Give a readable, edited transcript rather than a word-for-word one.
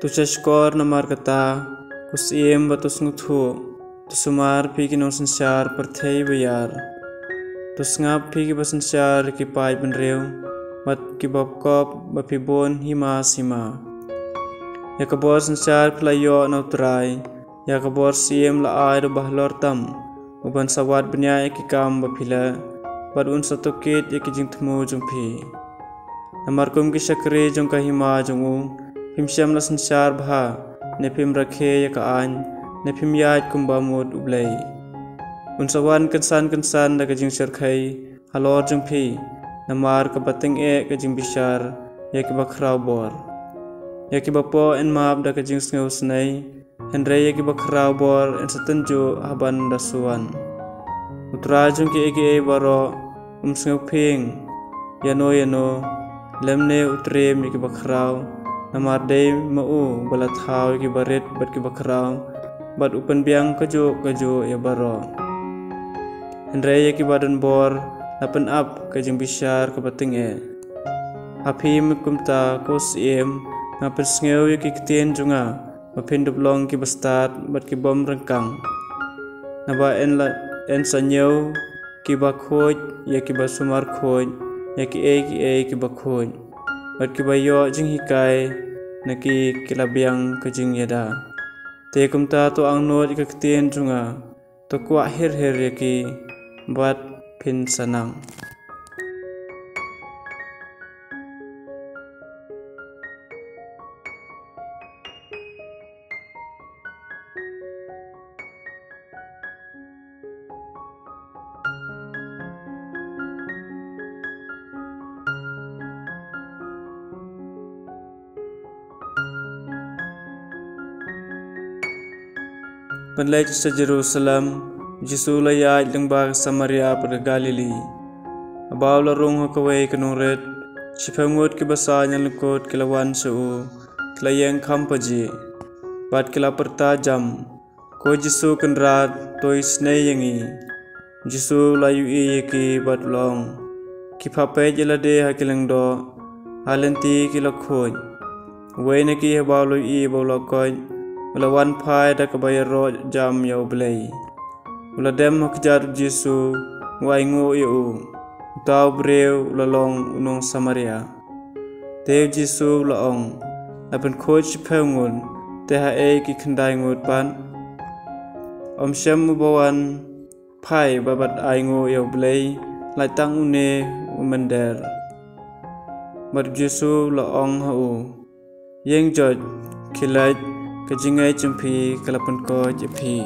Tuchashkor namar kata kusiem batus nguthu tusumar piki non sansar perthei bayar tusngap piki basansar ki pai benreu mat ki babkop bapibon hima sima yakabor sansar playo nautrai yakabor siem la air bahlor tam uban sawat benya ki kam bapila badun satokit yakijing thmu jungphi namarkum ki sakre jongka hima jongu Himsyam la sansar bha nepim rakhe yaka an nepim yaj kumba mut ublay unsawan kansan da kajing serkhai halor jungphi namar ka bating e kajing bishar yaki bakrau bor yaki bapo en map da kajing sneu snai henre yaki bakrau bor en satanju haban dasuan utra jungki ege baro sneu phing yano lemne utrem yaki bakrau namar day mau balat hau ki baret bat ki bakrau bat upan biang kajo ya baro henre ki badan bor lapan up kajing bishar ka bating e hapim kumta kos em ngapel sngew ki ktien junga mapin dublong ki bastat bat ki bom rengkang naba en sanyew ki bakhoj ya ki basumar khoj ya ki ki bakhoj bat ki bayo jing hikai naki kilabiang kajing yada te kumta to ang not ka ktien junga to kwa her yaki bat pin sanang Penlai sa Jerusalem, Jisu layaj lengbag Samaria pada Galili. Abaw larong hakaway kanong red, sipangot ki basa niya lungkot kilawan suu, kilayang kampaji, bat kila pertajam, ko Jisu kenrat toy snay yangi, Jisu layu ki bat long, ki papay jalade hakilang do, halenti kilakhoy, way na ki habaw layu bawlakoy, Ulawan pai da kabayaro jam yau belai. Uladem hakjar Jisu waingu iu. Tau breu lalong unong Samaria. Te Jisu laong. Lapan coach pengun. Teha ki kendai ngut pan. Om syam mubawan pai babat aingu yau belai. Lai tang une umender. Mat Jisu laong hau. Yang jod kilaj Kajingai cempi kalapan ko jepi.